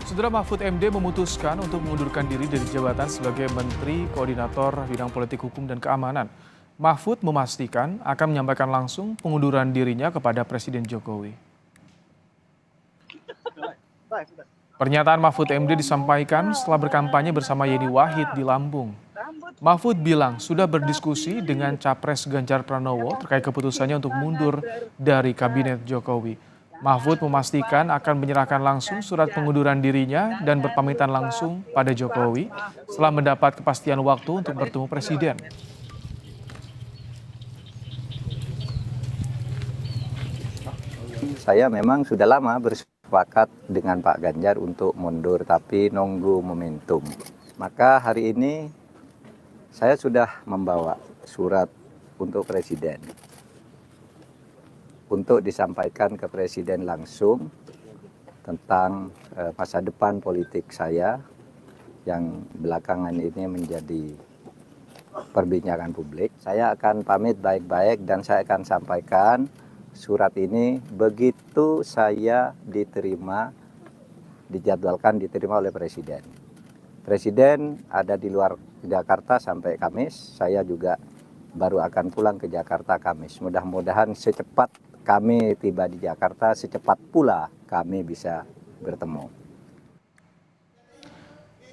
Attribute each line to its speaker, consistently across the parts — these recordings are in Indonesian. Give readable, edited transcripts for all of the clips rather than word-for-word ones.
Speaker 1: Saudara Mahfud MD memutuskan untuk mengundurkan diri dari jabatan sebagai Menteri Koordinator Bidang Politik Hukum dan Keamanan. Mahfud memastikan akan menyampaikan langsung pengunduran dirinya kepada Presiden Jokowi. Pernyataan Mahfud MD disampaikan setelah berkampanye bersama Yeni Wahid di Lampung. Mahfud bilang sudah berdiskusi dengan Capres Ganjar Pranowo terkait keputusannya untuk mundur dari Kabinet Jokowi. Mahfud memastikan akan menyerahkan langsung surat pengunduran dirinya dan berpamitan langsung pada Jokowi setelah mendapat kepastian waktu untuk bertemu Presiden.
Speaker 2: Saya memang sudah lama bersepakat dengan Pak Ganjar untuk mundur, tapi nunggu momentum. Maka hari ini saya sudah membawa surat untuk Presiden, untuk disampaikan ke Presiden langsung tentang masa depan politik saya yang belakangan ini menjadi perbincangan publik. Saya akan pamit baik-baik dan saya akan sampaikan surat ini begitu saya dijadwalkan diterima oleh Presiden. Presiden ada di luar Jakarta sampai Kamis, saya juga baru akan pulang ke Jakarta Kamis. Mudah-mudahan secepat kami tiba di Jakarta, secepat pula kami bisa bertemu.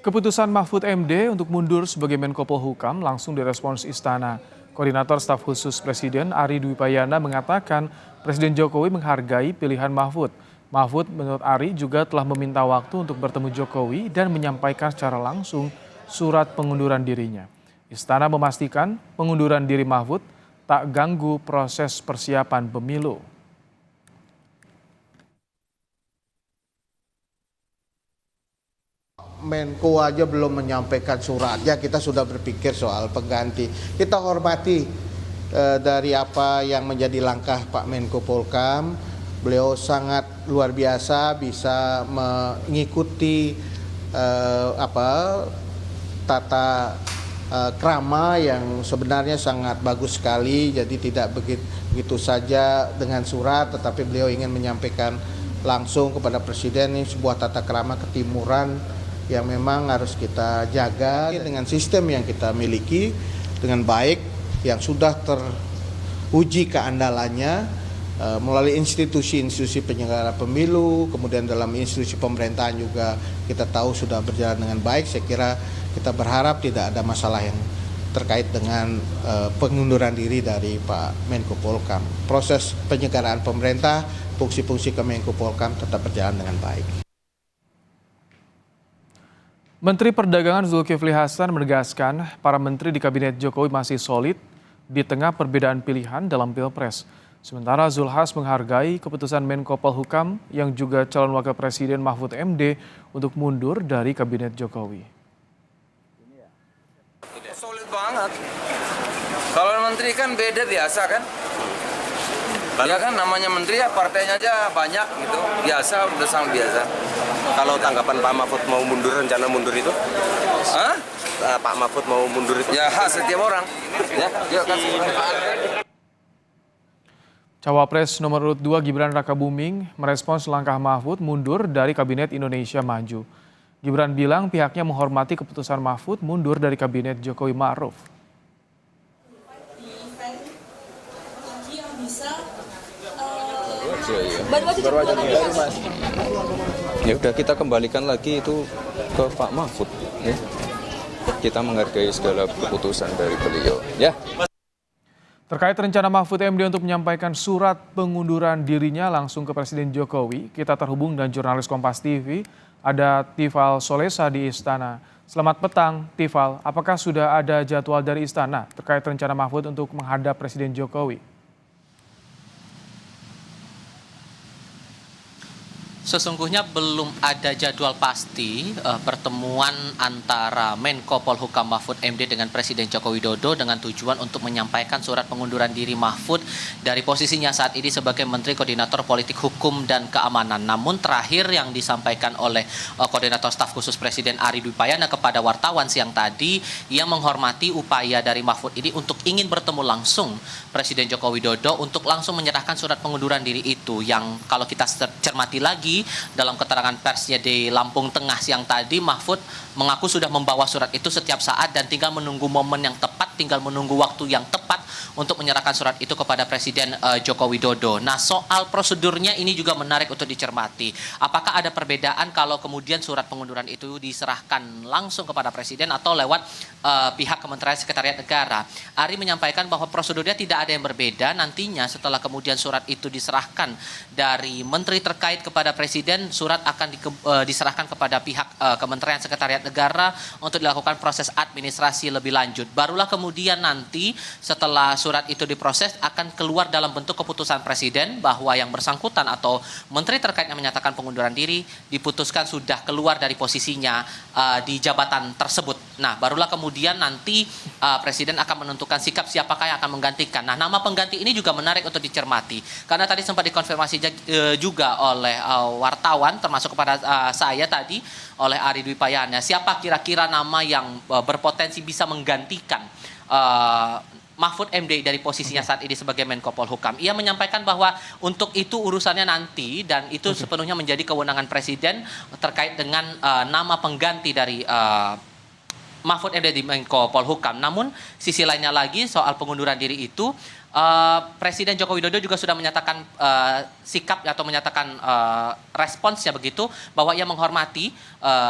Speaker 1: Keputusan Mahfud MD untuk mundur sebagai Menko Polhukam langsung direspons Istana. Koordinator Staf Khusus Presiden Ari Dwi Payana mengatakan Presiden Jokowi menghargai pilihan Mahfud. Mahfud menurut Ari juga telah meminta waktu untuk bertemu Jokowi dan menyampaikan secara langsung surat pengunduran dirinya. Istana memastikan pengunduran diri Mahfud tak ganggu proses persiapan pemilu.
Speaker 3: Menko aja belum menyampaikan suratnya, kita sudah berpikir soal pengganti. Kita hormati dari apa yang menjadi langkah Pak Menko Polhukam. Beliau sangat luar biasa bisa mengikuti tata krama yang sebenarnya sangat bagus sekali, jadi tidak begitu saja dengan surat, tetapi beliau ingin menyampaikan langsung kepada Presiden. Ini sebuah tata krama ketimuran yang memang harus kita jaga dengan sistem yang kita miliki dengan baik, yang sudah teruji keandalannya melalui institusi-institusi penyelenggara pemilu, kemudian dalam institusi pemerintahan juga kita tahu sudah berjalan dengan baik. Saya kira kita berharap tidak ada masalah yang terkait dengan pengunduran diri dari Pak Menko Polhukam. Proses penyelenggaraan pemerintah, fungsi-fungsi Kemenko Polhukam tetap berjalan dengan baik.
Speaker 1: Menteri Perdagangan Zulkifli Hasan menegaskan para menteri di Kabinet Jokowi masih solid di tengah perbedaan pilihan dalam Pilpres. Sementara Zulhas menghargai keputusan Menko Polhukam yang juga calon wakil presiden Mahfud MD untuk mundur dari Kabinet Jokowi.
Speaker 4: Solid banget. Kalau menteri kan beda biasa kan. Ya kan namanya menteri ya partainya aja banyak gitu. Biasa, udah sangat biasa.
Speaker 5: Kalau tanggapan Pak Mahfud mau mundur, rencana mundur itu?
Speaker 4: Hah?
Speaker 5: Pak Mahfud mau mundur itu?
Speaker 4: Ya hak setiap orang. Ya, yuk kan.
Speaker 1: Cawapres nomor urut 2 Gibran Rakabuming merespons langkah Mahfud mundur dari Kabinet Indonesia Maju. Gibran bilang pihaknya menghormati keputusan Mahfud mundur dari Kabinet Jokowi Ma'ruf.
Speaker 5: Ya udah, kita kembalikan lagi itu ke Pak Mahfud. Ya. Kita menghargai segala keputusan dari beliau. Ya.
Speaker 1: Terkait rencana Mahfud MD untuk menyampaikan surat pengunduran dirinya langsung ke Presiden Jokowi, kita terhubung dengan jurnalis Kompas TV, ada Tifal Solesa di Istana. Selamat petang, Tifal. Apakah sudah ada jadwal dari Istana terkait rencana Mahfud untuk menghadap Presiden Jokowi?
Speaker 6: Sesungguhnya belum ada jadwal pasti pertemuan antara Menko Polhukam Mahfud MD dengan Presiden Joko Widodo dengan tujuan untuk menyampaikan surat pengunduran diri Mahfud dari posisinya saat ini sebagai Menteri Koordinator Politik Hukum dan Keamanan. Namun terakhir yang disampaikan oleh Koordinator Staf Khusus Presiden Ari Dwi Payana kepada wartawan siang tadi, ia menghormati upaya dari Mahfud ini untuk ingin bertemu langsung Presiden Joko Widodo untuk langsung menyerahkan surat pengunduran diri itu, yang kalau kita cermati lagi lagi dalam keterangan persnya di Lampung Tengah siang tadi, Mahfud mengaku sudah membawa surat itu setiap saat dan tinggal menunggu momen yang tepat, tinggal menunggu waktu yang tepat untuk menyerahkan surat itu kepada Presiden Joko Widodo. Nah, soal prosedurnya ini juga menarik untuk dicermati. Apakah ada perbedaan kalau kemudian surat pengunduran itu diserahkan langsung kepada Presiden atau lewat pihak Kementerian Sekretariat Negara? Ari menyampaikan bahwa prosedurnya tidak ada yang berbeda. Nantinya setelah kemudian surat itu diserahkan dari menteri terkait kepada Presiden, surat akan diserahkan kepada pihak Kementerian Sekretariat Negara untuk dilakukan proses administrasi lebih lanjut. Barulah kemudian nanti setelah surat itu diproses akan keluar dalam bentuk keputusan Presiden bahwa yang bersangkutan atau menteri terkait yang menyatakan pengunduran diri diputuskan sudah keluar dari posisinya di jabatan tersebut. Nah, barulah kemudian nanti Presiden akan menentukan sikap siapakah yang akan menggantikan. Nah, nama pengganti ini juga menarik untuk dicermati karena tadi sempat dikonfirmasi juga oleh wartawan termasuk kepada saya tadi oleh Ari Dwi Payana. Siapa kira-kira nama yang berpotensi bisa menggantikan Mahfud MD dari posisinya saat ini sebagai Menko Polhukam? Ia menyampaikan bahwa untuk itu urusannya nanti dan itu sepenuhnya menjadi kewenangan Presiden terkait dengan nama pengganti dari Mahfud MD di Menko Polhukam. Namun sisi lainnya lagi soal pengunduran diri itu, Presiden Joko Widodo juga sudah menyatakan sikap atau menyatakan responsnya begitu bahwa ia menghormati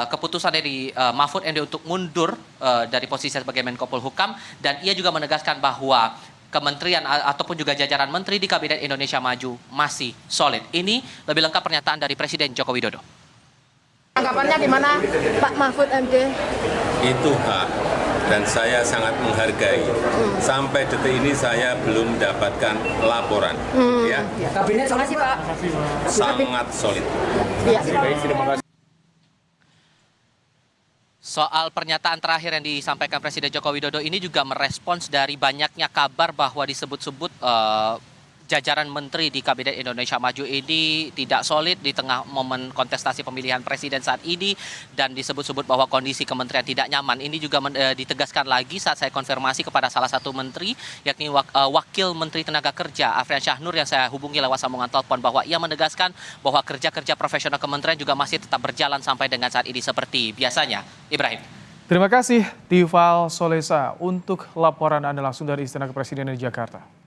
Speaker 6: keputusan dari Mahfud MD untuk mundur dari posisi sebagai Menko Polhukam, dan ia juga menegaskan bahwa kementerian ataupun juga jajaran menteri di Kabinet Indonesia Maju masih solid. Ini lebih lengkap pernyataan dari Presiden Joko Widodo.
Speaker 7: Tanggapannya gimana Pak Mahfud MD?
Speaker 8: Itu hak dan saya sangat menghargai. Sampai detik ini saya belum mendapatkan laporan. Ya.
Speaker 7: Kabinet solid Pak.
Speaker 8: Sangat solid.
Speaker 7: Ya.
Speaker 6: Soal pernyataan terakhir yang disampaikan Presiden Joko Widodo ini juga merespons dari banyaknya kabar bahwa disebut-sebut jajaran menteri di Kabinet Indonesia Maju ini tidak solid di tengah momen kontestasi pemilihan presiden saat ini, dan disebut-sebut bahwa kondisi kementerian tidak nyaman. Ini juga ditegaskan lagi saat saya konfirmasi kepada salah satu menteri, yakni Wakil Menteri Tenaga Kerja Afrian Syahnur yang saya hubungi lewat sambungan telepon, bahwa ia menegaskan bahwa kerja-kerja profesional kementerian juga masih tetap berjalan sampai dengan saat ini seperti biasanya. Ibrahim.
Speaker 1: Terima kasih Tifal Solesa untuk laporan Anda langsung dari Istana Kepresidenan di Jakarta.